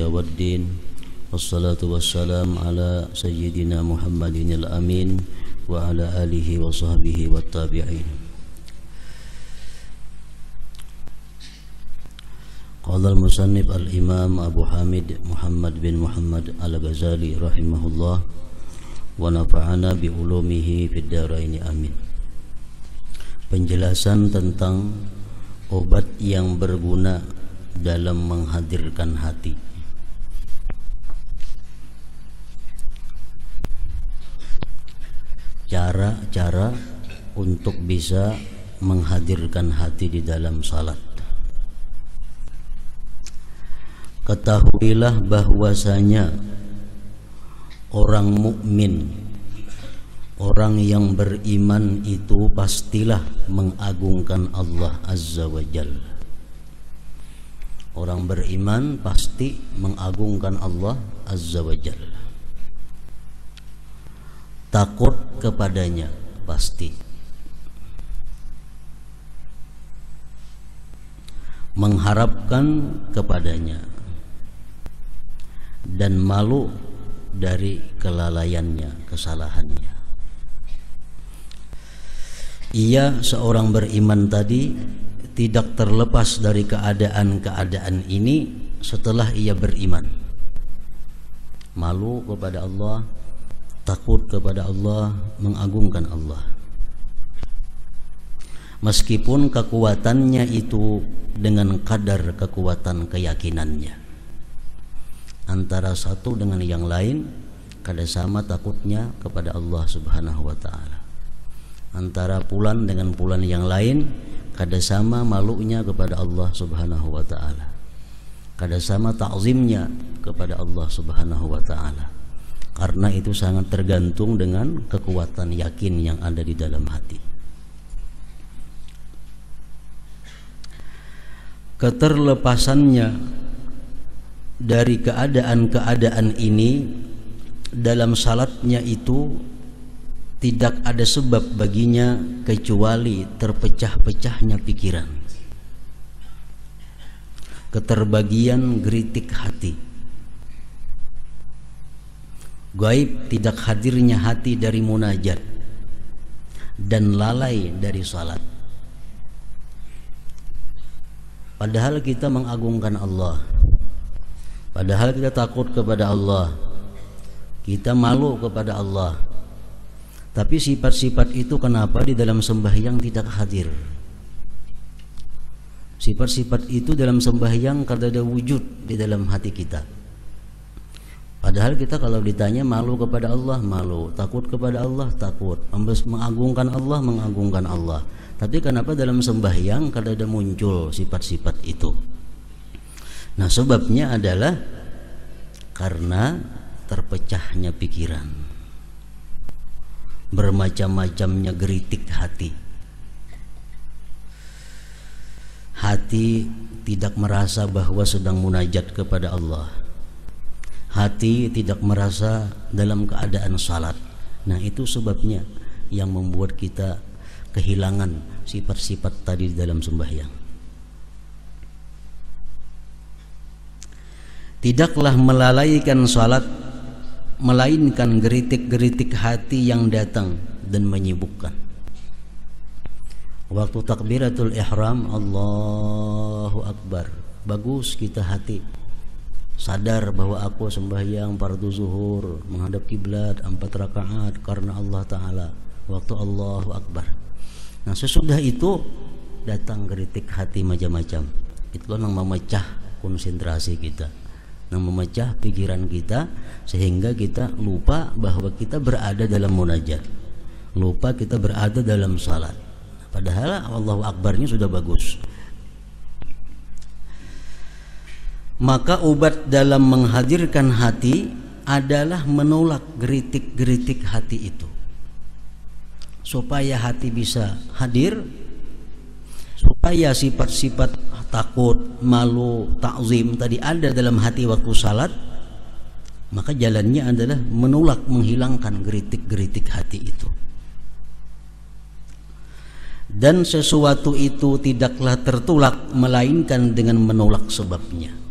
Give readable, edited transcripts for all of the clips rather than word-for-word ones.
waddin. Wassalatu wassalam ala sayyidina Muhammadin al-amin wa ala alihi wa sahbihi wa tabi'in. Qala al-musannif al-imam Abu Hamid Muhammad bin Muhammad al-Ghazali rahimahullah wa nafa'ana bi ulumihi fid dharain amin. Penjelasan tentang obat yang berguna dalam menghadirkan hati. Cara-cara untuk bisa menghadirkan hati di dalam salat. Ketahuilah bahwasanya orang mukmin, orang yang beriman itu pastilah mengagungkan Allah Azza wa Jalla. Orang beriman pasti mengagungkan Allah Azza wa Jalla. Takut kepadanya pasti. Mengharapkan kepadanya. Dan malu dari kelalaiannya, kesalahannya. Ia seorang beriman tadi tidak terlepas dari keadaan-keadaan ini setelah ia beriman. Malu kepada Allah, takut kepada Allah, mengagungkan Allah. Meskipun kekuatannya itu dengan kadar kekuatan keyakinannya. Antara satu dengan yang lain kada sama takutnya kepada Allah Subhanahu wa taala. Antara pulan dengan pulan yang lain kada sama malunya kepada Allah Subhanahu wa taala. Kada sama ta'zimnya kepada Allah Subhanahu wa taala. Karena itu sangat tergantung dengan kekuatan yakin yang ada di dalam hati. Keterlepasannya dari keadaan-keadaan ini dalam salatnya itu tidak ada sebab baginya kecuali terpecah-pecahnya pikiran, keterbagian geritik hati, gaib tidak hadirnya hati dari munajat, dan lalai dari salat. Padahal kita mengagungkan Allah, padahal kita takut kepada Allah, kita malu kepada Allah, tapi sifat-sifat itu kenapa di dalam sembahyang tidak hadir? Sifat-sifat itu dalam sembahyang kada ada wujud di dalam hati kita. Padahal kita kalau ditanya malu kepada Allah, malu, takut kepada Allah, takut, mengagungkan Allah, mengagungkan Allah. Tapi kenapa dalam sembahyang kada ada muncul sifat-sifat itu? Nah, sebabnya adalah karena terpecahnya pikiran, bermacam-macamnya geritik hati. Hati tidak merasa bahwa sedang munajat kepada Allah. Hati tidak merasa dalam keadaan salat. Nah, itu sebabnya yang membuat kita kehilangan sifat-sifat tadi di dalam sembahyang. Tidaklah melalaikan salat, melainkan geritik-geritik hati yang datang dan menyibukkan. Waktu takbiratul ihram, Allahu Akbar, bagus kita hati sadar bahwa aku sembahyang fardu zuhur menghadap kiblat 4 rakaat karena Allah Ta'ala. Waktu Allahu Akbar. Nah, sesudah itu datang geritik hati macam-macam. Itulah yang memecah konsentrasi kita, yang memecah pikiran kita, sehingga kita lupa bahwa kita berada dalam munajat, lupa kita berada dalam salat. Padahal Allahu Akbarnya sudah bagus. Maka obat dalam menghadirkan hati adalah menolak geritik-geritik hati itu, supaya hati bisa hadir, supaya sifat-sifat takut, malu, ta'zim tadi ada dalam hati waktu salat. Maka jalannya adalah menolak, menghilangkan geritik-geritik hati itu. Dan sesuatu itu tidaklah tertolak melainkan dengan menolak sebabnya.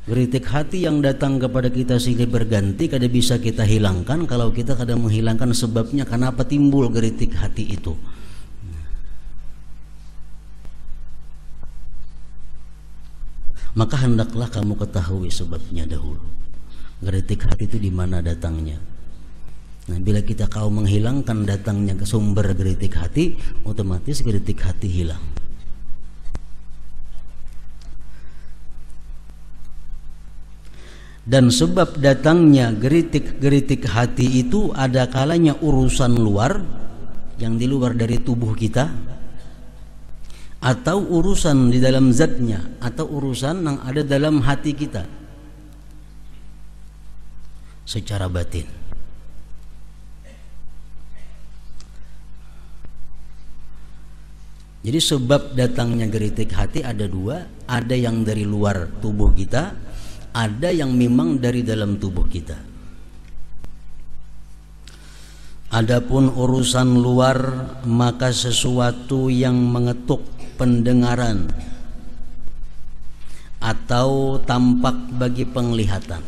Geritik hati yang datang kepada kita silih berganti kada bisa kita hilangkan kalau kita kada menghilangkan sebabnya kenapa timbul geritik hati itu. Maka hendaklah kamu ketahui sebabnya dahulu. Geritik hati itu di mana datangnya. Nah, bila kita kau menghilangkan datangnya ke sumber geritik hati, otomatis geritik hati hilang. Dan sebab datangnya geritik hati itu ada kalanya urusan luar yang di luar dari tubuh kita, atau urusan di dalam zatnya, atau urusan yang ada dalam hati kita secara batin. Jadi sebab datangnya geritik hati ada dua, ada yang dari luar tubuh kita, ada yang memang dari dalam tubuh kita. Adapun urusan luar, maka sesuatu yang mengetuk pendengaran atau tampak bagi penglihatan.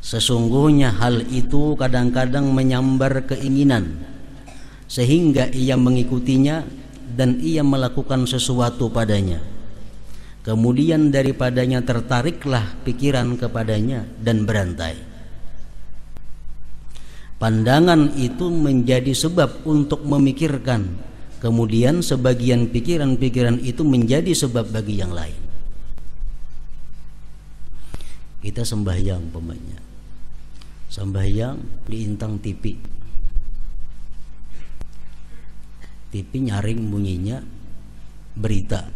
Sesungguhnya hal itu kadang-kadang menyambar keinginan sehingga ia mengikutinya dan ia melakukan sesuatu padanya. Kemudian daripadanya tertariklah pikiran kepadanya dan berantai. Pandangan itu menjadi sebab untuk memikirkan. Kemudian sebagian pikiran-pikiran itu menjadi sebab bagi yang lain. Kita sembahyang umpamanya. Sembahyang diintang TV. TV nyaring bunyinya berita.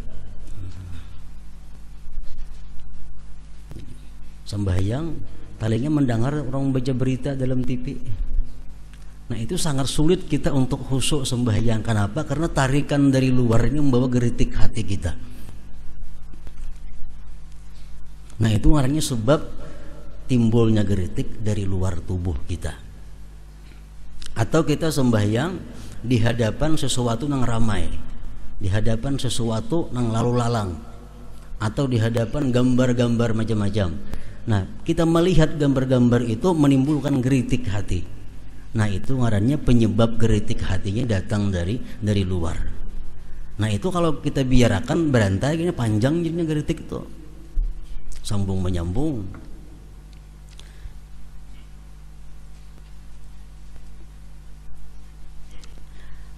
Sembahyang palingnya mendengar orang baca berita dalam TV. Nah, itu sangat sulit kita untuk khusyuk sembahyang. Kenapa? Karena tarikan dari luar ini membawa geritik hati kita. Nah, itu artinya sebab timbulnya geritik dari luar tubuh kita. Atau kita sembahyang di hadapan sesuatu yang ramai, di hadapan sesuatu yang lalu lalang, atau di hadapan gambar-gambar macam-macam. Nah, kita melihat gambar-gambar itu menimbulkan geritik hati. Nah, itu ngarannya penyebab geritik hatinya datang dari luar. Nah, itu kalau kita biarkan berantai gini panjang jadinya geritik itu. Sambung menyambung.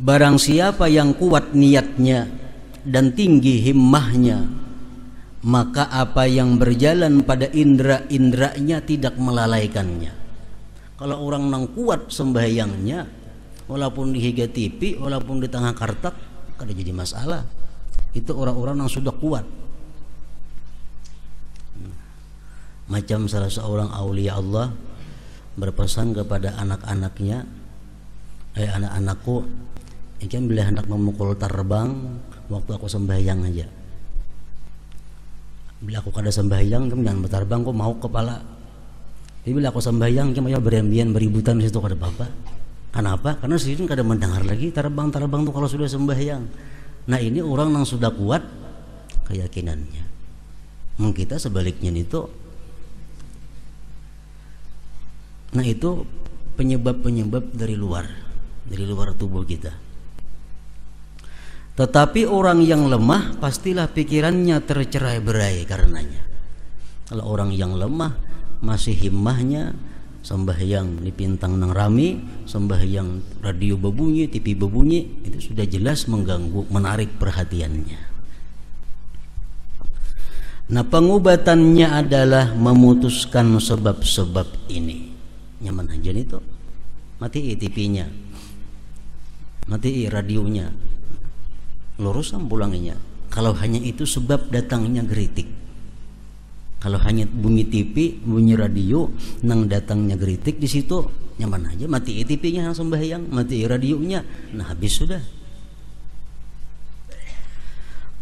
Barang siapa yang kuat niatnya dan tinggi himmahnya, maka apa yang berjalan pada indera-inderanya tidak melalaikannya. Kalau orang nang kuat sembahyangnya, walaupun di higa TV, walaupun di tengah kartak, kada jadi masalah. Itu orang-orang yang sudah kuat. Macam salah seorang aulia Allah berpesan kepada anak-anaknya, anak-anakku, ikan bila hendak memukul terbang waktu aku sembahyang aja. Bila aku kada sembahyang, kamu jangan berterbang, kok mau kepala. Jadi bila aku sembahyang, kamu ya berembian beributan di situ kada apa-apa. Kenapa? Karena sini kada mendengar lagi terbang tuh kalau sudah sembahyang. Nah, ini orang yang sudah kuat keyakinannya. Kita sebaliknya itu. Nah, itu penyebab-penyebab dari luar tubuh kita. Tetapi orang yang lemah pastilah pikirannya tercerai-berai karenanya. Kalau orang yang lemah masih himmahnya sembahyang di pintang nang rami, sembahyang radio berbunyi, TV berbunyi, itu sudah jelas mengganggu, menarik perhatiannya. Nah, pengobatannya adalah memutuskan sebab-sebab ini. Nyaman aja itu. Mati TV-nya. Mati radionya. Lurusan pulanginya. Kalau hanya itu sebab datangnya geritik. Kalau hanya bunyi TV, bunyi radio, nang datangnya geritik, di situ nyaman aja. Mati TV-nya yang sembahyang, mati radionya, nah habis sudah.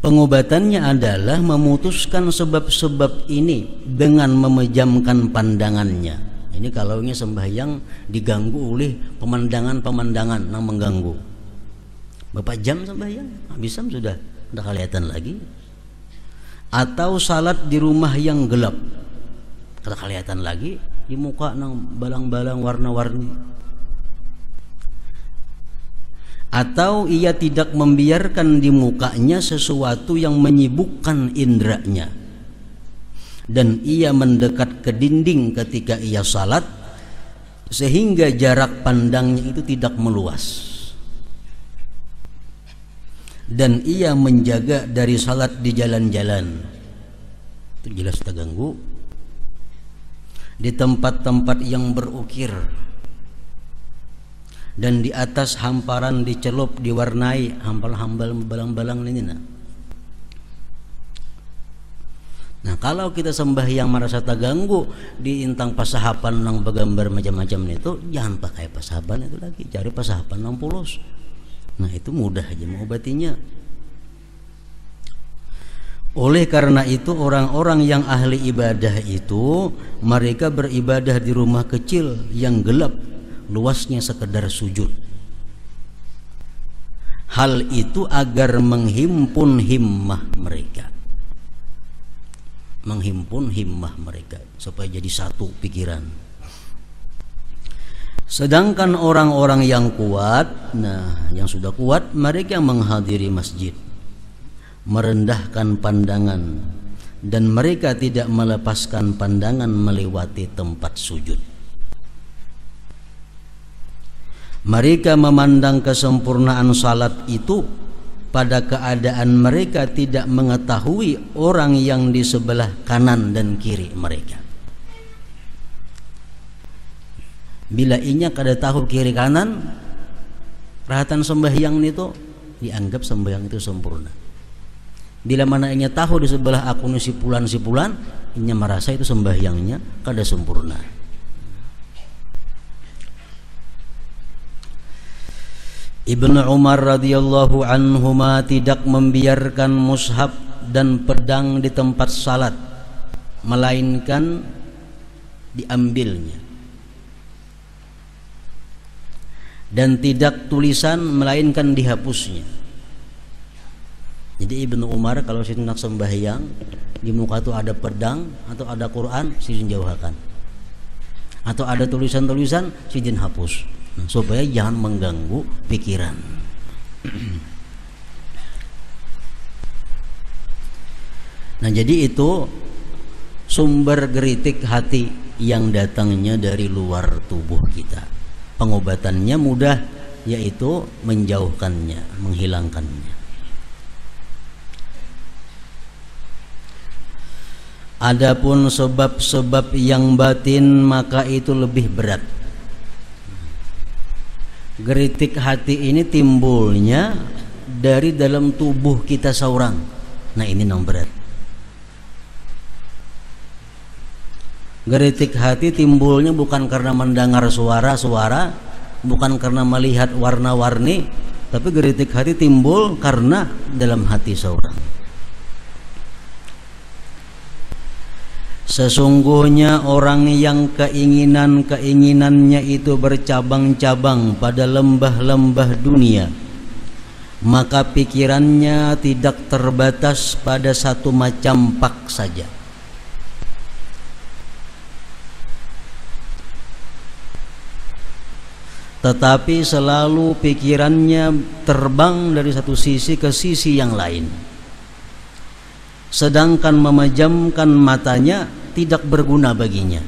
Pengobatannya adalah memutuskan sebab-sebab ini dengan memejamkan pandangannya. Ini kalau sembahyang diganggu oleh pemandangan-pemandangan yang mengganggu. Bapak jam sembahyang, habis sudah kelihatan lagi. atau salat di rumah yang gelap, kada kelihatan lagi di muka nang balang-balang warna-warni, atau ia tidak membiarkan di mukanya sesuatu yang menyibukkan indranya, dan ia mendekat ke dinding ketika ia salat sehingga jarak pandangnya itu tidak meluas, dan ia menjaga dari salat di jalan-jalan, itu jelas terganggu, di tempat-tempat yang berukir, dan di atas hamparan dicelup diwarnai hambal-hambal balang-balang ini. Nah, kalau kita sembahyang merasa terganggu di intang pasahapan nang bergambar macam-macam itu, jangan pakai pasahapan itu lagi, cari pasahapan nang polos. Nah, itu mudah aja mengobatinya. Oleh karena itu orang-orang yang ahli ibadah itu mereka beribadah di rumah kecil yang gelap, luasnya sekedar sujud. Hal itu agar menghimpun himmah mereka, supaya jadi satu pikiran. Sedangkan orang-orang yang kuat, yang sudah kuat, mereka menghadiri masjid, merendahkan pandangan, dan mereka tidak melepaskan pandangan melewati tempat sujud. Mereka memandang kesempurnaan salat itu pada keadaan mereka tidak mengetahui orang yang di sebelah kanan dan kiri mereka. Bila inya kada tahu kiri kanan, perhatian sembahyang itu dianggap sembahyang itu sempurna. Bila mana inya tahu di sebelah aku si pulan, inya merasa itu sembahyangnya kada sempurna. Ibnu Umar radhiyallahu anhuma tidak membiarkan mushaf dan pedang di tempat salat, melainkan diambilnya, dan tidak tulisan melainkan dihapusnya. Jadi Ibnu Umar kalau hendak sembahyang di muka itu ada pedang atau ada Quran, sidin jauhkan, atau ada tulisan-tulisan, sidin hapus, supaya jangan mengganggu pikiran. Nah, jadi itu sumber geritik hati yang datangnya dari luar tubuh kita. Pengobatannya mudah, yaitu menjauhkannya, menghilangkannya. Adapun sebab-sebab yang batin maka itu lebih berat. Geritik hati ini timbulnya dari dalam tubuh kita seorang. Nah, ini yang berat. Geritik hati timbulnya bukan karena mendengar suara-suara, bukan karena melihat warna-warni, tapi geritik hati timbul karena dalam hati seorang. Sesungguhnya orang yang keinginannya itu bercabang-cabang pada lembah-lembah dunia, maka pikirannya tidak terbatas pada satu macam pak saja. Tetapi selalu pikirannya terbang dari satu sisi ke sisi yang lain. Sedangkan memejamkan matanya tidak berguna baginya,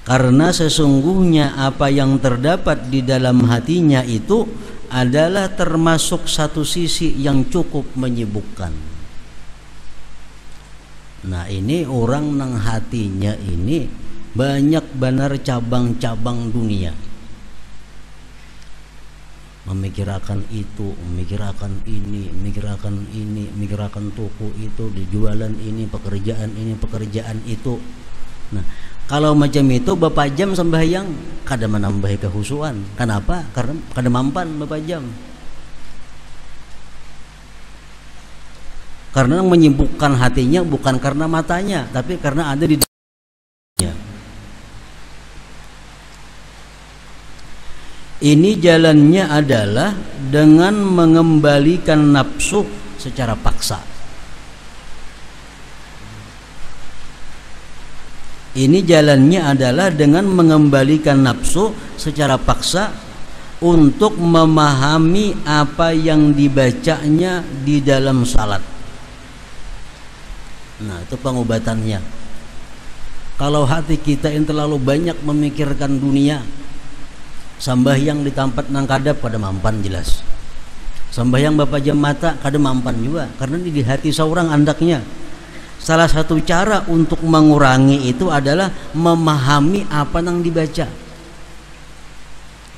karena sesungguhnya apa yang terdapat di dalam hatinya itu adalah termasuk satu sisi yang cukup menyibukkan. Nah, ini orang nang hatinya ini banyak benar cabang-cabang dunia, memikirkan itu, memikirkan ini, memikirkan toko itu, dijualan ini, pekerjaan itu. Nah, kalau macam itu Bapak jam sembahyang kada menambah kehusuan. Kenapa? Karena kada mampan Bapak jam. Karena menyibukkan hatinya bukan karena matanya, tapi karena ada di dalamnya. Ini jalannya adalah dengan mengembalikan nafsu secara paksa. Ini jalannya adalah dengan mengembalikan nafsu secara paksa untuk memahami apa yang dibacanya di dalam salat. Nah, itu pengobatannya. Kalau hati kita yang terlalu banyak memikirkan dunia, sambahyang di tempat nang kadap pada mampan jelas. Sambahyang bapak jam mata kada mampan juga, karena di hati seorang andaknya. Salah satu cara untuk mengurangi itu adalah memahami apa yang dibaca.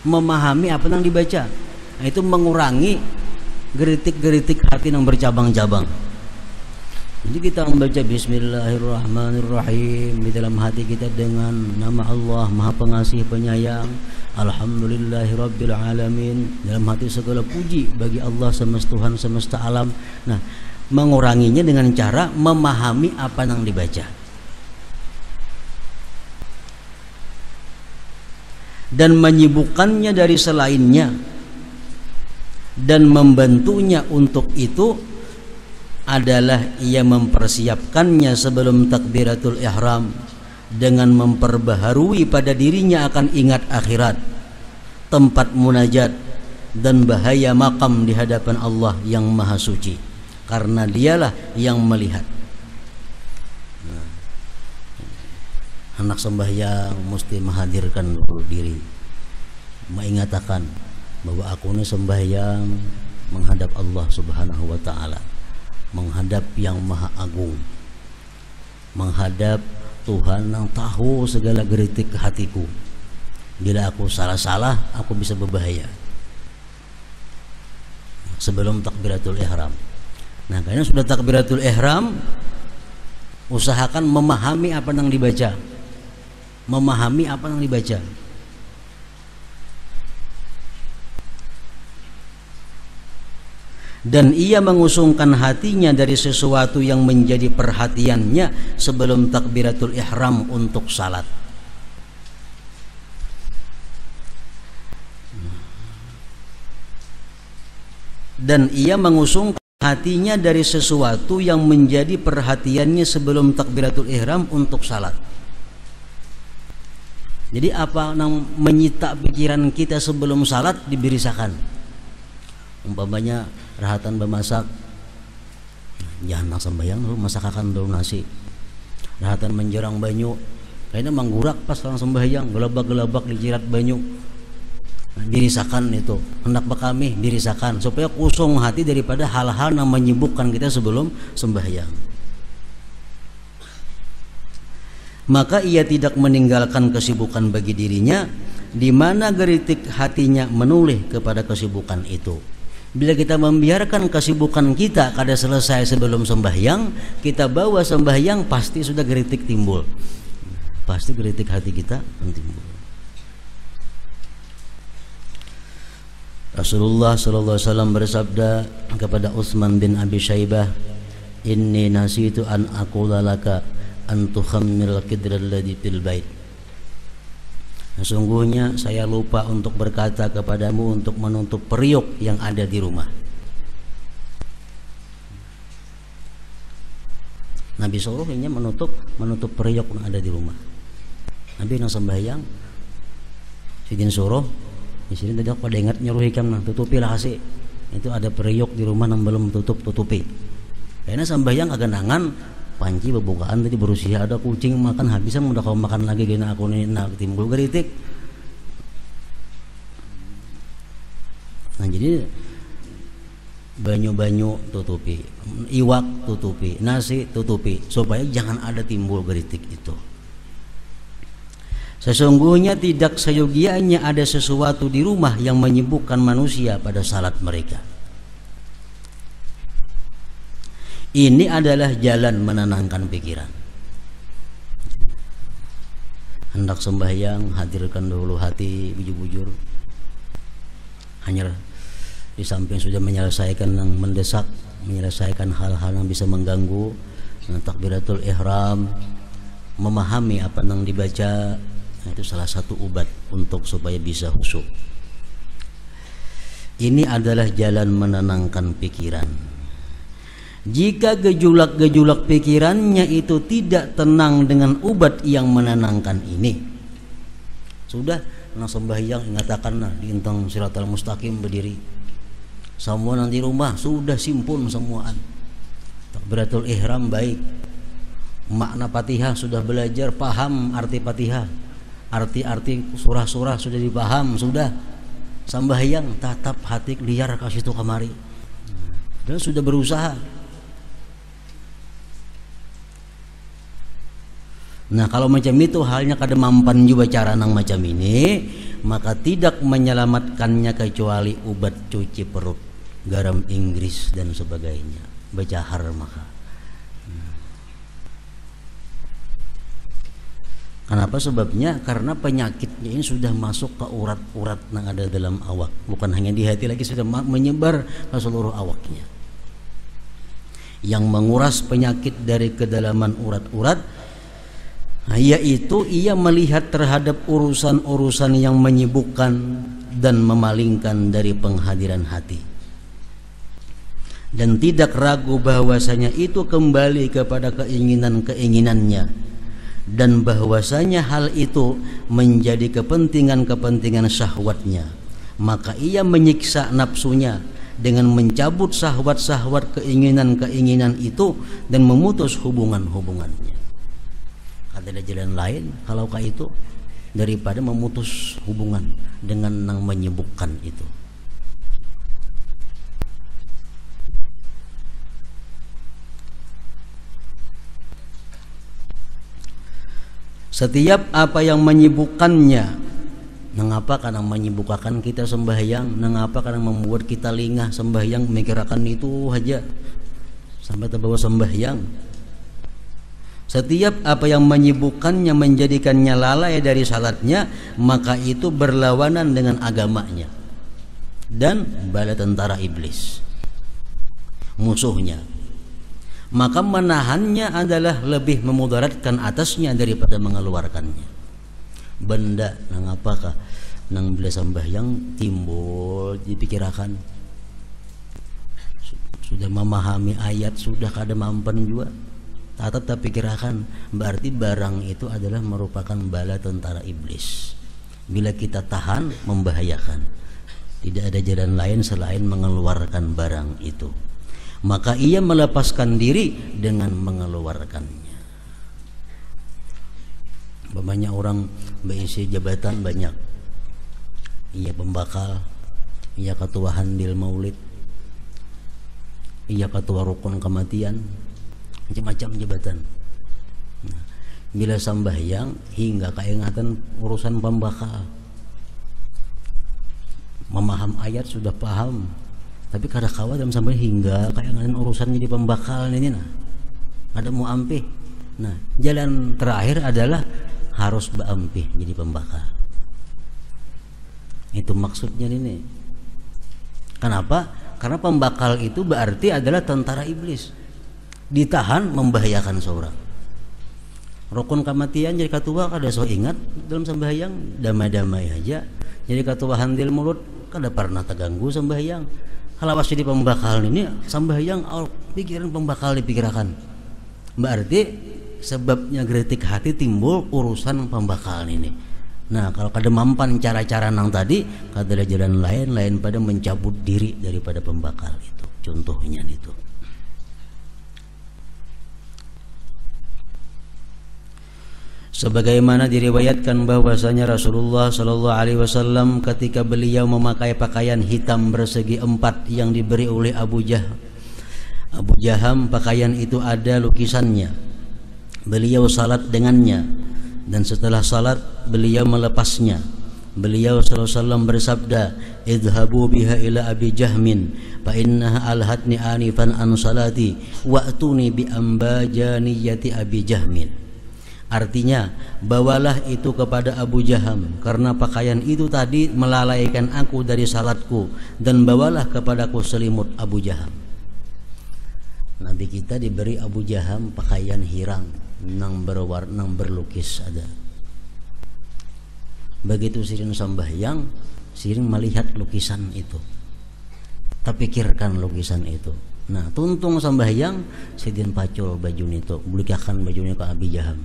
Memahami apa yang dibaca. Nah, itu mengurangi geritik-geritik hati yang bercabang-cabang. Jadi kita membaca Bismillahirrahmanirrahim di dalam hati kita dengan nama Allah Maha Pengasih Penyayang. Alhamdulillahirabbil alamin. Dalam hati segala puji bagi Allah Tuhan semesta alam. Nah, menguranginya dengan cara memahami apa yang dibaca dan menyibukkannya dari selainnya, dan membantunya untuk itu adalah ia mempersiapkannya sebelum takbiratul ihram dengan memperbaharui pada dirinya akan ingat akhirat, tempat munajat, dan bahaya makam di hadapan Allah yang maha suci, karena dialah yang melihat. Nah, anak sembahyang mesti menghadirkan diri, mengatakan bahwa aku ini sembahyang menghadap Allah Subhanahu wa ta'ala, menghadap yang maha agung, menghadap Tuhan yang tahu segala geritik hatiku. Bila aku salah-salah, aku bisa berbahaya. Sebelum takbiratul ihram. Nah, karena sudah takbiratul ihram, usahakan memahami apa yang dibaca. Memahami apa yang dibaca. Dan ia mengusungkan hatinya dari sesuatu yang menjadi perhatiannya sebelum takbiratul ihram untuk salat. Dan ia mengusungkan hatinya dari sesuatu yang menjadi perhatiannya sebelum takbiratul ihram untuk salat. Jadi apa yang menyita pikiran kita sebelum salat dibirisakan. Umpamanya rahatan bemasak, jangan sembahyang lu masakakan dulu nasi. Rahatan menjerang banyu, kayaknya manggurak pas orang sembahyang, gelabak-gelabak dijirat banyu. Dirisakan itu, hendak bekami dirisakan supaya kosong hati daripada hal-hal yang menyibukkan kita sebelum sembahyang. Maka ia tidak meninggalkan kesibukan bagi dirinya, di mana geritik hatinya menoleh kepada kesibukan itu. Bila kita membiarkan kesibukan kita kada selesai sebelum sembahyang, kita bawa sembahyang pasti sudah geritik timbul. Pasti geritik hati kita timbul. Rasulullah sallallahu alaihi wasallam bersabda kepada Utsman bin Abi Syaibah, "Inni nasitu an aqula laka an tukhammil qidral ladzi fil bait." Sesungguhnya saya lupa untuk berkata kepadamu untuk menutup periuk yang ada di rumah. Nabi suruhnya menutup periuk yang ada di rumah. Nabi nang sembahyang sidin suruh di sini tadi pada ingat nyuruh hikam nah tutupilah kasih. Itu ada periuk di rumah yang belum tutupi. Karena sembahyang agak nangan panci bebukaan tadi berusia ada kucing makan habisan udah kau makan lagi gini aku nih nak timbul geritik. Nah jadi banyu-banyu tutupi, iwak tutupi, nasi tutupi supaya jangan ada timbul geritik itu. Sesungguhnya tidak seyogianya ada sesuatu di rumah yang menyibukkan manusia pada salat mereka. Ini adalah jalan menenangkan pikiran. Hendak sembahyang, hadirkan dahulu hati bujur-bujur. Hanya di samping sudah menyelesaikan yang mendesak, menyelesaikan hal-hal yang bisa mengganggu, takbiratul ihram, memahami apa yang dibaca. Itu salah satu obat untuk supaya bisa khusyuk. Ini adalah jalan menenangkan pikiran. Jika gejolak-gejolak pikirannya itu tidak tenang dengan ubat yang menenangkan ini, sudah nang sembahyang ingatakan nah di intang siratal mustaqim berdiri. Semua nanti rumah sudah simpun semuaan. Takbiratul ihram baik. Makna Fatihah sudah belajar, paham arti Fatihah. Arti-arti surah-surah sudah dipaham, sudah. Sembahyang tatap hati liar kasih itu kamari. Dan sudah berusaha. Nah kalau macam itu halnya kada mampan juga cara nang macam ini, maka tidak menyelamatkannya kecuali obat cuci perut, garam Inggris dan sebagainya, becahar maka. Kenapa sebabnya? Karena penyakitnya ini sudah masuk ke urat-urat yang ada dalam awak, bukan hanya di hati lagi, sudah menyebar ke seluruh awaknya. Yang menguras penyakit dari kedalaman urat-urat, yaitu ia melihat terhadap urusan-urusan yang menyibukkan dan memalingkan dari penghadiran hati, dan tidak ragu bahwasanya itu kembali kepada keinginan-keinginannya, dan bahwasanya hal itu menjadi kepentingan-kepentingan syahwatnya. Maka ia menyiksa nafsunya dengan mencabut syahwat-syahwat keinginan-keinginan itu dan memutus hubungan-hubungannya. Ada jalan lain kalau kayak itu daripada memutus hubungan dengan yang menyibukkan itu. Setiap apa yang menyibukkannya, mengapa karena menyibukkan kita sembahyang, mengapa karena membuat kita lingah sembahyang, memikirkan itu aja sampai terbawa sembahyang. Setiap apa yang menyibukkannya, menjadikannya lalai dari salatnya, maka itu berlawanan dengan agamanya dan bala tentara iblis, musuhnya. Maka menahannya adalah lebih memudaratkan atasnya daripada mengeluarkannya. Benda nang apakah nang bila sembahyang timbul dipikirkan, sudah memahami ayat, sudah kada mampan juga, tetap pikirkan, berarti barang itu adalah merupakan bala tentara iblis. Bila kita tahan, membahayakan. Tidak ada jalan lain selain mengeluarkan barang itu. Maka ia melepaskan diri dengan mengeluarkannya. Banyak orang berisi jabatan banyak. Ia pembakal, ia ketua handil maulid, ia ketua rukun kematian, macam-macam jabatan. Nah, bila sembahyang hingga keingatan urusan pembakal, memaham ayat sudah paham, tapi kada kawa dalam sampai hingga keingatan urusan jadi pembakal ini nah, ada mau ampih. Nah, jalan terakhir adalah harus berampih jadi pembakal. Itu maksudnya ini. Kenapa? Karena pembakal itu berarti adalah tentara iblis. Ditahan membahayakan seorang. Rukun kematian jadi ketua kada so ingat dalam sembahyang, damai-damai aja. Jadi ketua handil mulut kada pernah terganggu sembahyang. Kalau pas jadi pembakal ini sembahyang pikiran pembakal dipikirkan. Berarti sebabnya geretik hati timbul urusan pembakal ini. Nah, kalau kada mampan cara-cara nang tadi, kada ada jalan lain pada mencabut diri daripada pembakal itu. Contohnya itu. Sebagaimana diriwayatkan bahwasanya Rasulullah Shallallahu Alaihi Wasallam ketika beliau memakai pakaian hitam bersegi empat yang diberi oleh Abu Jaham, pakaian itu ada lukisannya. Beliau salat dengannya, dan setelah salat beliau melepasnya. Beliau Sallallahu Alaihi Wasallam bersabda, "Idhabu biha ila Abi Jahmin, fa innaha alhatni anifan an salati, wa'tuni bi ambajaniyati Abi Jahmin." Artinya, bawalah itu kepada Abu Jaham, karena pakaian itu tadi melalaikan aku dari salatku, dan bawalah kepadaku selimut Abu Jaham. Nabi kita diberi Abu Jaham pakaian hirang nang berwarna berlukis ada. Begitu sirin sembahyang, sirin melihat lukisan itu, terpikirkan lukisan itu. Nah, tuntung sambahyang sidin pacul baju nito, bulikakan bajunya ke Abi Jaham.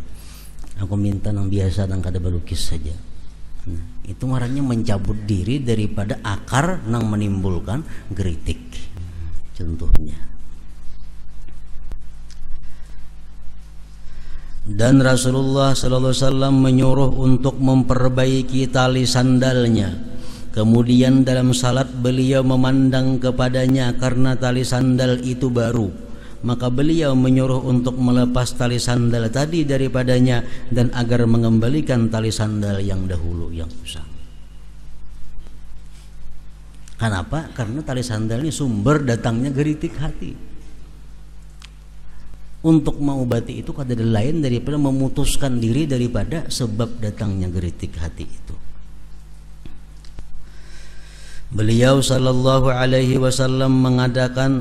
Aku minta nang biasa nang kada balukis saja. Nah, itu ngarannya mencabut diri daripada akar nang menimbulkan geritik. Contohnya. Dan Rasulullah sallallahu alaihi wasallam menyuruh untuk memperbaiki tali sandalnya. Kemudian dalam salat beliau memandang kepadanya karena tali sandal itu baru. Maka beliau menyuruh untuk melepas tali sandal tadi daripadanya dan agar mengembalikan tali sandal yang dahulu yang usang. Kenapa? Karena tali sandal ini sumber datangnya geritik hati. Untuk mengobati itu kada lain daripada memutuskan diri daripada sebab datangnya geritik hati itu. Beliau sallallahu alaihi wasallam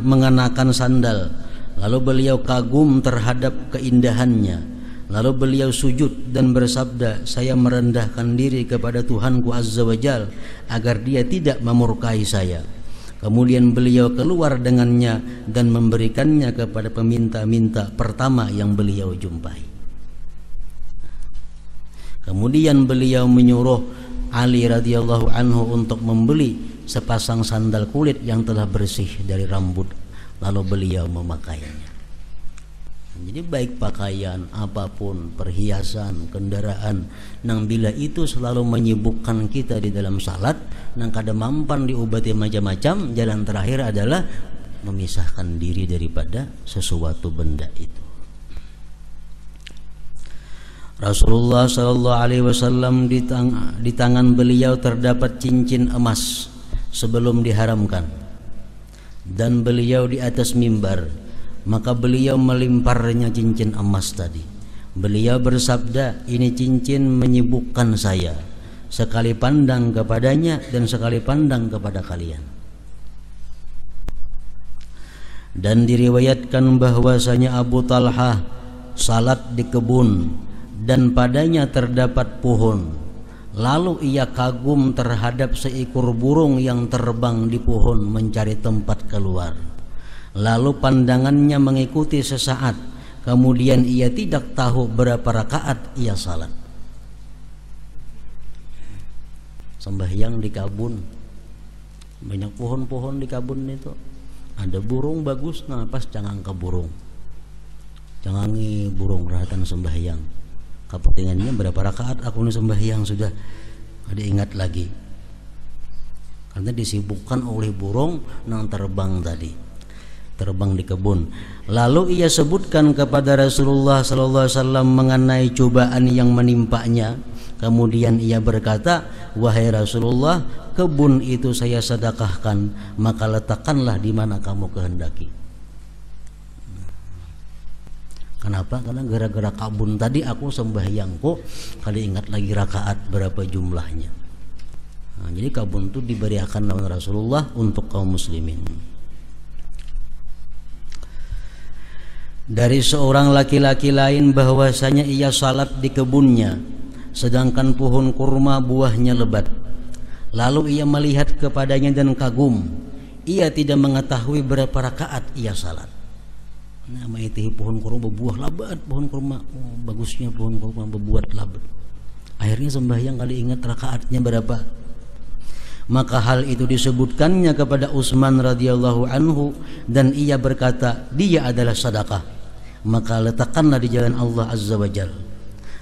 mengenakan sandal, lalu beliau kagum terhadap keindahannya, lalu beliau sujud dan bersabda, saya merendahkan diri kepada Tuhanku Azza wa Jal agar dia tidak memurkai saya. Kemudian beliau keluar dengannya dan memberikannya kepada peminta-minta pertama yang beliau jumpai. Kemudian beliau menyuruh Ali radhiyallahu anhu untuk membeli sepasang sandal kulit yang telah bersih dari rambut, lalu beliau memakainya. Jadi baik pakaian apapun, perhiasan, kendaraan, nang bila itu selalu menyibukkan kita di dalam salat, nang kada mampan diobati macam-macam, jalan terakhir adalah memisahkan diri daripada sesuatu benda itu. Rasulullah sallallahu alaihi wasallam di tangan beliau terdapat cincin emas sebelum diharamkan, dan beliau di atas mimbar, maka beliau melimparnya cincin emas tadi. Beliau bersabda, ini cincin menyibukkan saya, sekali pandang kepadanya dan sekali pandang kepada kalian. Dan diriwayatkan bahwasanya Abu Talhah salat di kebun dan padanya terdapat pohon. Lalu ia kagum terhadap seekor burung yang terbang di pohon mencari tempat keluar. Lalu pandangannya mengikuti sesaat. Kemudian ia tidak tahu berapa rakaat ia salat. Sembahyang di kebun, banyak pohon-pohon di kebun itu. Ada burung bagus, nah pas jangan ke burung. Jangan burung rahatan sembahyang. Kepentingannya berapa rakaat aku nih sembahyang sudah ada ingat lagi, karena disibukkan oleh burung nang terbang tadi, terbang di kebun. Lalu ia sebutkan kepada Rasulullah sallallahu alaihi wasallam mengenai cobaan yang menimpanya. Kemudian ia berkata, wahai Rasulullah, kebun itu saya sedekahkan, maka letakkanlah di mana kamu kehendaki. Kenapa? Karena gara-gara kabun tadi aku sembahyang kok kali ingat lagi rakaat berapa jumlahnya. Nah, jadi kabun itu diberikan oleh Rasulullah untuk kaum muslimin. Dari seorang laki-laki lain bahwasanya ia salat di kebunnya, sedangkan pohon kurma buahnya lebat. Lalu ia melihat kepadanya dan kagum. Ia tidak mengetahui berapa rakaat ia salat. Nah, maitihi pohon kurma berbuah labat, pohon kurma bagusnya pohon kurma berbuat labat. Akhirnya sembahyang kali ingat rakaatnya berapa. Maka hal itu disebutkannya kepada Utsman radhiyallahu anhu dan ia berkata, dia adalah sedekah, maka letakkanlah di jalan Allah azza wajalla.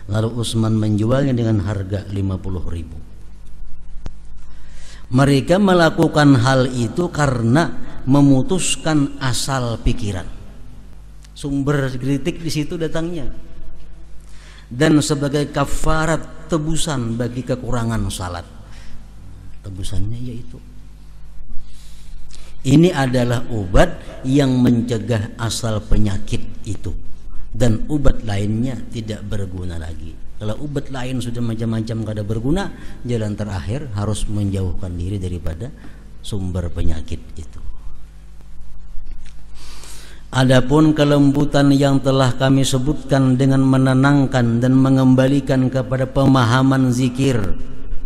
Lalu Utsman menjualnya dengan harga 50.000. Mereka melakukan hal itu karena memutuskan asal pikiran. Sumber kritik di situ datangnya, dan sebagai kafarat tebusan bagi kekurangan salat. Tebusannya yaitu ini adalah obat yang mencegah asal penyakit itu, dan obat lainnya tidak berguna lagi. Kalau obat lain sudah macam-macam kada berguna, jalan terakhir harus menjauhkan diri daripada sumber penyakit itu. Adapun kelembutan yang telah kami sebutkan dengan menenangkan dan mengembalikan kepada pemahaman zikir,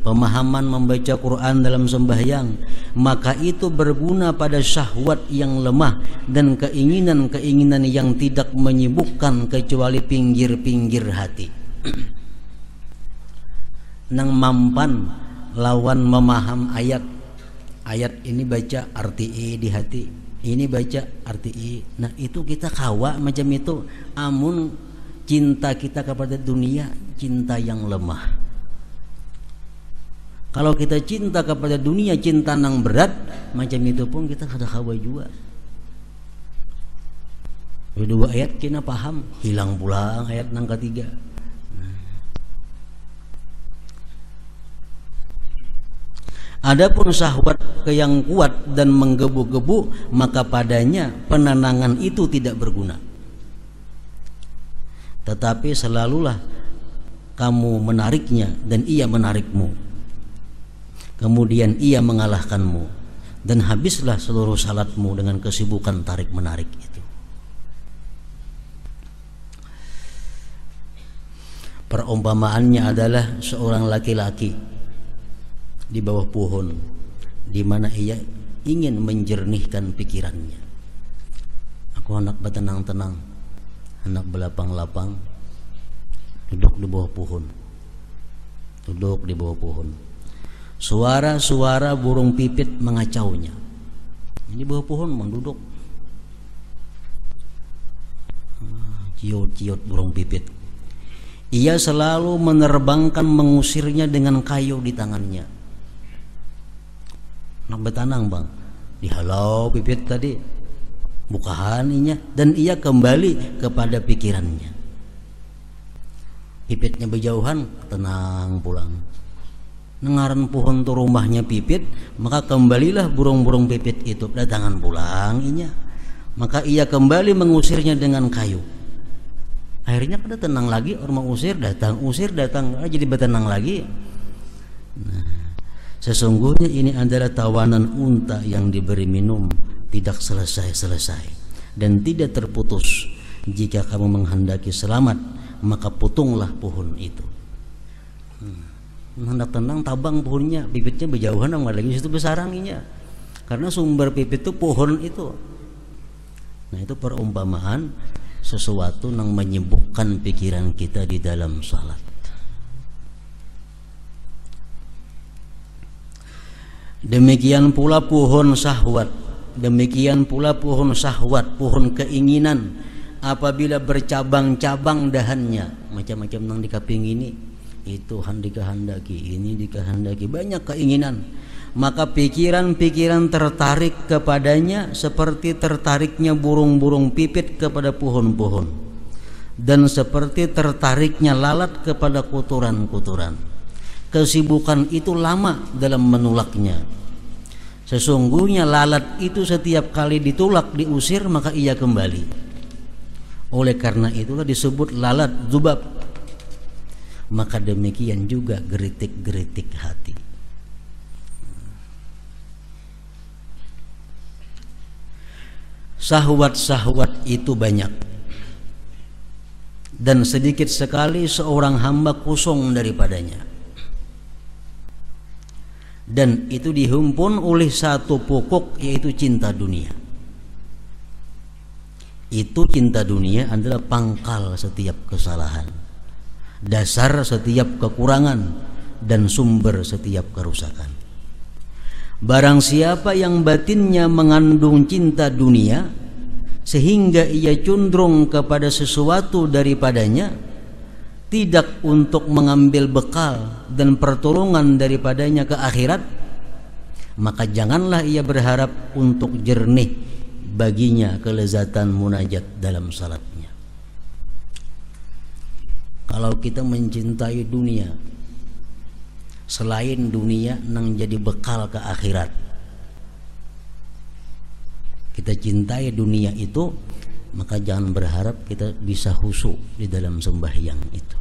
pemahaman membaca Quran dalam sembahyang, maka itu berguna pada syahwat yang lemah dan keinginan-keinginan yang tidak menyibukkan kecuali pinggir-pinggir hati. Nang mampan lawan memaham ayat ini baca arti di hati, ini baca arti. Nah itu kita kawa macam itu. Amun cinta kita kepada dunia cinta yang lemah. Kalau kita cinta kepada dunia cinta nang berat, macam itu pun kita sudah kawa juga. Dua ayat kena paham, hilang pulang ayat nang ketiga. Adapun syahwat yang kuat dan menggebu-gebu, maka padanya penenangan itu tidak berguna. Tetapi selalulah kamu menariknya dan ia menarikmu. Kemudian ia mengalahkanmu dan habislah seluruh salatmu dengan kesibukan tarik-menarik itu. Perumpamaannya adalah seorang laki-laki di bawah pohon di mana ia ingin menjernihkan pikirannya. Aku hendak bertenang-tenang, hendak berlapang-lapang, duduk di bawah pohon. Duduk di bawah pohon. Suara-suara burung pipit mengacaunya. Ini bawah pohon menduduk. Ciut-ciut burung pipit. Ia selalu menerbangkan mengusirnya dengan kayu di tangannya. Nak bertanang bang, dihalau pipit tadi, bukahan inya, dan ia kembali kepada pikirannya. Pipitnya berjauhan, tenang pulang. Nengaran pohon tu rumahnya pipit, maka kembalilah burung-burung pipit itu datangan pulang inya. Maka ia kembali mengusirnya dengan kayu. Akhirnya kada tenang lagi, orang usir datang, jadi bertenang lagi. Nah, sesungguhnya ini adalah tawanan unta yang diberi minum, tidak selesai-selesai dan tidak terputus. Jika kamu menghendaki selamat, maka potonglah pohon itu. Hendak tenang tabang pohonnya, pipitnya berjauhan sama lagi situ besaranginya. Karena sumber pipit itu pohon itu. Nah itu perumpamaan sesuatu yang menyibukkan pikiran kita di dalam salat. Demikian pula pohon syahwat, pohon keinginan apabila bercabang-cabang dahannya, macam-macam nang dikaping ini, itu dikehendaki, ini dikehendaki, banyak keinginan, maka pikiran-pikiran tertarik kepadanya seperti tertariknya burung-burung pipit kepada pohon-pohon, dan seperti tertariknya lalat kepada kotoran-kotoran. Kesibukan itu lama dalam menulaknya. Sesungguhnya lalat itu setiap kali ditulak, diusir, maka ia kembali. Oleh karena itulah disebut lalat zubab. Maka demikian juga geritik-geritik hati. Syahwat-syahwat itu banyak, dan sedikit sekali seorang hamba kosong daripadanya. Dan itu dihimpun oleh satu pokok, yaitu cinta dunia. Itu cinta dunia adalah pangkal setiap kesalahan, dasar setiap kekurangan, dan sumber setiap kerusakan. Barang siapa yang batinnya mengandung cinta dunia sehingga ia condong kepada sesuatu daripadanya, tidak untuk mengambil bekal dan pertolongan daripadanya ke akhirat, maka janganlah ia berharap untuk jernih baginya kelezatan munajat dalam salatnya. Kalau kita mencintai dunia, selain dunia nang jadi bekal ke akhirat, kita cintai dunia itu, maka jangan berharap kita bisa khusyuk di dalam sembahyang itu.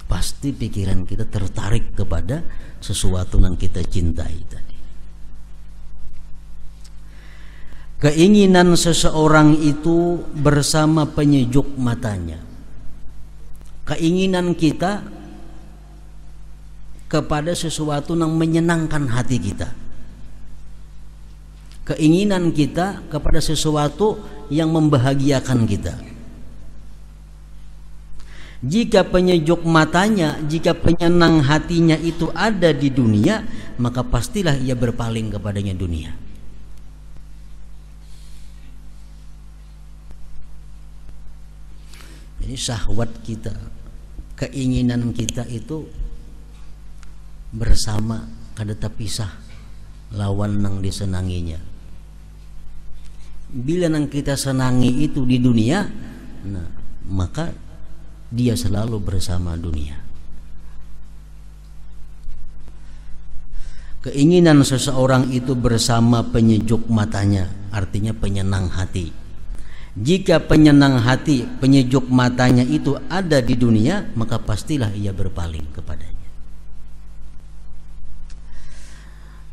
Pasti pikiran kita tertarik kepada sesuatu yang kita cintai tadi. Keinginan seseorang itu bersama penyejuk matanya. Keinginan kita kepada sesuatu yang menyenangkan hati kita. Keinginan kita kepada sesuatu yang membahagiakan kita. Jika penyejuk matanya, jika penyenang hatinya itu ada di dunia, maka pastilah ia berpaling kepadanya dunia. Jadi syahwat kita, keinginan kita itu bersama kada terpisah lawan nang disenanginya. Bila nang kita senangi itu di dunia, nah, maka dia selalu bersama dunia. Keinginan seseorang itu bersama penyejuk matanya, artinya penyenang hati. Jika penyenang hati, penyejuk matanya itu ada di dunia, maka pastilah ia berpaling kepadanya.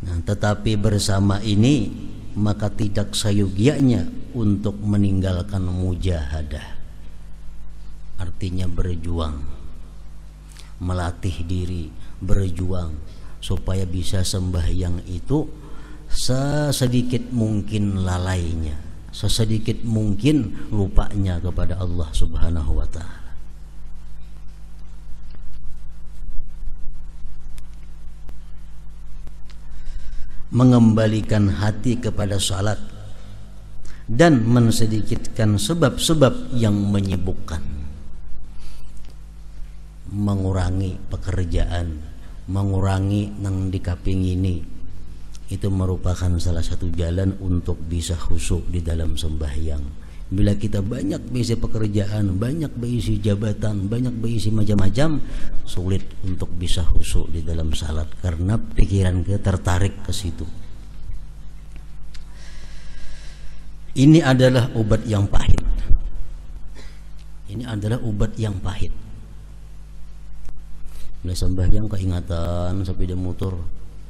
Nah, tetapi bersama ini maka tidak sayogianya untuk meninggalkan mujahadah. Artinya berjuang, melatih diri, berjuang supaya bisa sembahyang itu sesedikit mungkin lalainya, sesedikit mungkin lupanya kepada Allah Subhanahu wa ta'ala. Mengembalikan hati kepada salat dan mensedikitkan sebab-sebab yang menyibukkan, mengurangi pekerjaan, mengurangi nang dikapingini, itu merupakan salah satu jalan untuk bisa khusyuk di dalam sembahyang. Bila kita banyak berisi pekerjaan, banyak berisi jabatan, banyak berisi macam-macam, sulit untuk bisa khusyuk di dalam salat karena pikiran kita tertarik ke situ. Ini adalah obat yang pahit. Ini adalah obat yang pahit. Bila sembahyang keingatan sepeda motor,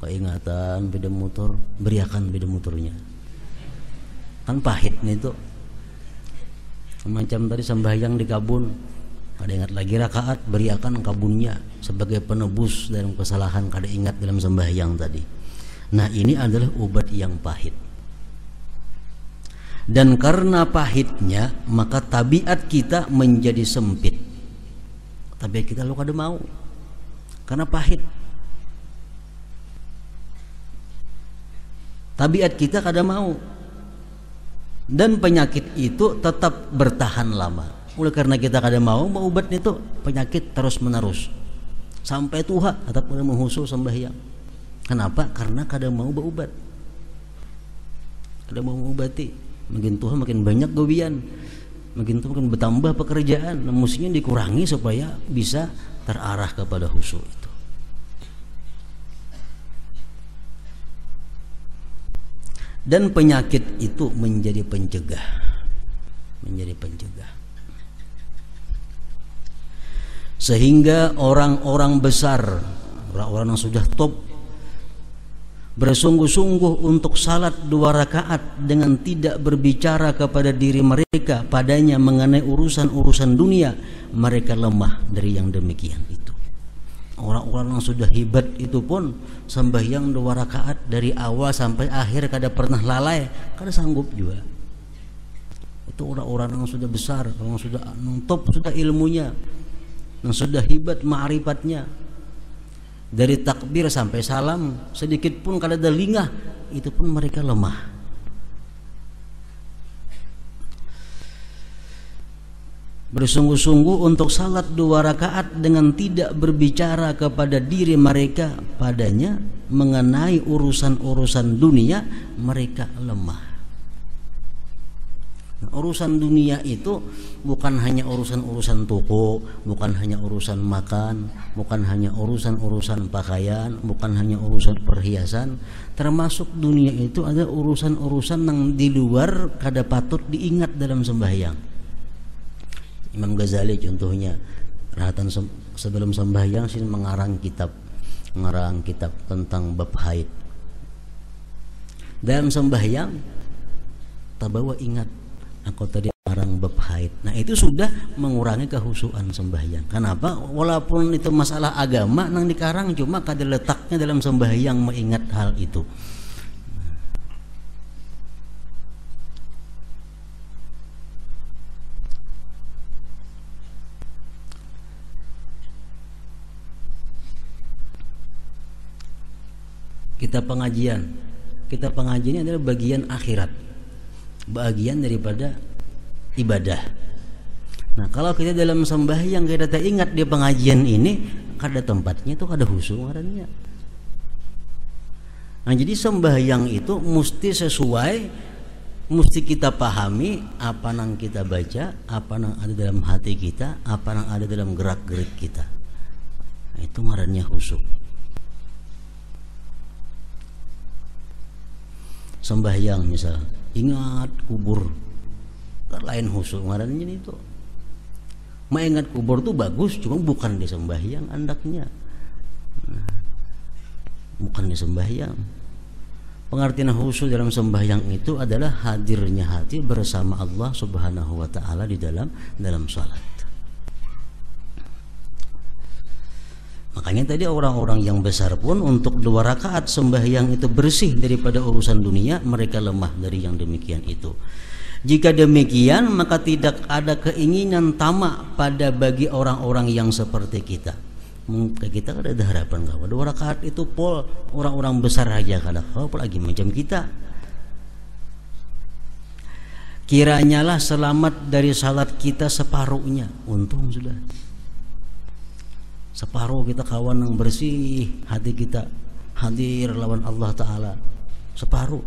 keingatan sepeda motor, beriakan sepeda motornya. Kan pahit nih itu. Macam tadi sembahyang di kabun, kada ingat lagi rakaat, beriakan kabunnya sebagai penebus dalam kesalahan kada ingat dalam sembahyang tadi. Nah, ini adalah obat yang pahit. Dan karena pahitnya, maka tabiat kita menjadi sempit. Tabiat kita lo kada mau, karena pahit. Tabiat kita kada mau. Dan penyakit itu tetap bertahan lama. Oleh karena kita kada mau obat itu, penyakit terus menerus sampai tua tetap kada menghusu sembahyang. Kenapa? Karena kada mau berobat, kada mau mengobati. Makin tua makin banyak gawian, makin tua makin bertambah pekerjaan. Nah, mestinya dikurangi supaya bisa terarah kepada khusyuk itu. Dan penyakit itu menjadi pencegah, sehingga orang-orang besar, orang-orang yang sudah top, bersungguh-sungguh untuk salat 2 rakaat dengan tidak berbicara kepada diri mereka padanya mengenai urusan-urusan dunia, mereka lemah dari yang demikian itu. Orang-orang yang sudah hebat itu pun sembahyang 2 rakaat dari awal sampai akhir kada pernah lalai, kada sanggup juga. Itu orang-orang yang sudah besar, yang sudah top sudah ilmunya, yang sudah hebat ma'rifatnya. Dari takbir sampai salam sedikit pun kada ada lingah, itu pun mereka lemah. Bersungguh-sungguh untuk salat 2 rakaat dengan tidak berbicara kepada diri mereka padanya mengenai urusan-urusan dunia, mereka lemah. Nah, urusan dunia itu bukan hanya urusan-urusan toko, bukan hanya urusan makan, bukan hanya urusan-urusan pakaian, bukan hanya urusan perhiasan. Termasuk dunia itu ada urusan-urusan yang di luar kada patut diingat dalam sembahyang. Imam Ghazali contohnya, rahatan sebelum sembahyang sih mengarang kitab tentang bab haid. Dalam sembahyang tak bawa ingat, aku tadi arang bab haid. Nah itu sudah mengurangi kehusuan sembahyang. Kenapa? Walaupun itu masalah agama nang dikarang, cuma kada letaknya dalam sembahyang mengingat hal itu. Kita pengajian ini adalah bagian akhirat, bagian daripada ibadah. Nah kalau kita dalam sembahyang kita tak ingat di pengajian ini, kada tempatnya itu kada khusyuk ngarannya. Nah jadi sembahyang itu mesti sesuai, mesti kita pahami apa yang kita baca, apa yang ada dalam hati kita, apa yang ada dalam gerak-gerik kita. Nah, itu ngarannya khusyuk. Sembahyang misal ingat kubur, kan lain khusyuk ngarannya itu. Mengingat kubur tuh bagus, cuma bukan di sembahyang andaknya. Nah, bukan di sembahyang. Pengertian khusyuk dalam sembahyang itu adalah hadirnya hati bersama Allah Subhanahu wa taala di dalam salat. Makanya tadi orang-orang yang besar pun untuk 2 rakaat sembahyang itu bersih daripada urusan dunia, mereka lemah dari yang demikian itu. Jika demikian maka tidak ada keinginan tamak pada bagi orang-orang yang seperti kita. Kita ada harapan kau 2 rakaat itu pol orang-orang besar aja kada kau apalagi macam kita. Kiranya lah selamat dari salat kita separuhnya, untung sudah. Separuh kita kawan yang bersih, hati kita hadir lawan Allah Ta'ala, separuh.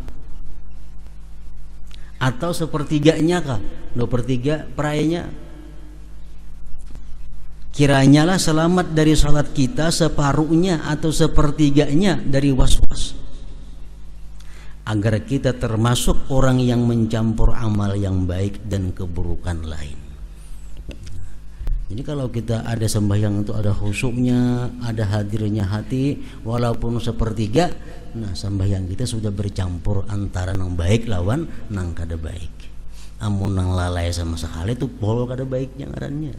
Atau sepertiganya kah? 2/3 perayanya. Kiranya lah selamat dari salat kita separuhnya atau sepertiganya dari was-was, agar kita termasuk orang yang mencampur amal yang baik dan keburukan lain. Jadi kalau kita ada sembahyang itu ada khusyuknya, ada hadirnya hati walaupun sepertiga, nah sembahyang kita sudah bercampur antara nang baik lawan nang kada baik. Amun nang lalai sama sekali itu pol kada baiknya ngarannya.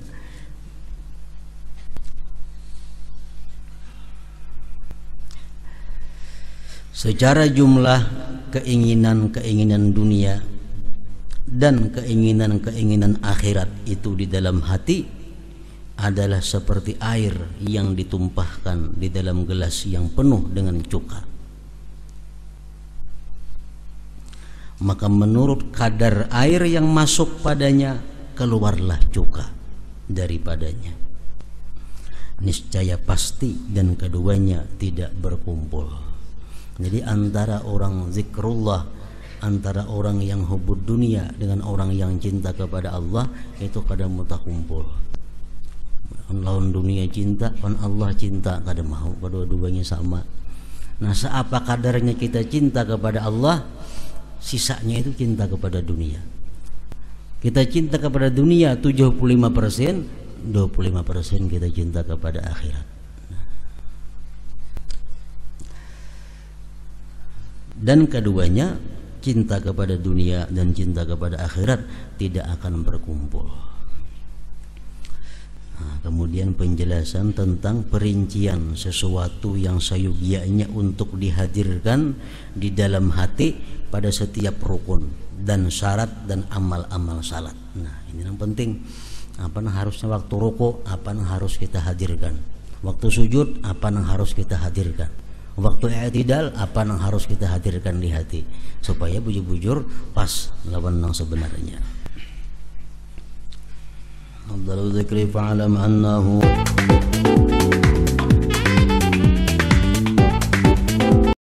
Secara jumlah keinginan-keinginan dunia dan keinginan-keinginan akhirat itu di dalam hati adalah seperti air yang ditumpahkan di dalam gelas yang penuh dengan cuka. Maka menurut kadar air yang masuk padanya, keluarlah cuka daripadanya. Niscaya pasti dan keduanya tidak berkumpul. Jadi antara orang zikrullah, antara orang yang hubud dunia dengan orang yang cinta kepada Allah itu kadang muta kumpul. Lawan dunia cinta, lawan Allah cinta, kada mau kedua-duanya sama. Nah, seapa kadarnya kita cinta kepada Allah, sisanya itu cinta kepada dunia. Kita cinta kepada dunia 75%, 25% kita cinta kepada akhirat. Dan keduanya, cinta kepada dunia dan cinta kepada akhirat tidak akan berkumpul. Nah, kemudian penjelasan tentang perincian sesuatu yang sayugianya untuk dihadirkan di dalam hati pada setiap rukun dan syarat dan amal-amal salat. Nah, ini yang penting. Apa yang harusnya waktu ruku, apa yang harus kita hadirkan. Waktu sujud, apa yang harus kita hadirkan. Waktu i'tidal, apa yang harus kita hadirkan di hati supaya bujur-bujur pas lawan yang sebenarnya. Afdalul dzikri fa'lam annahu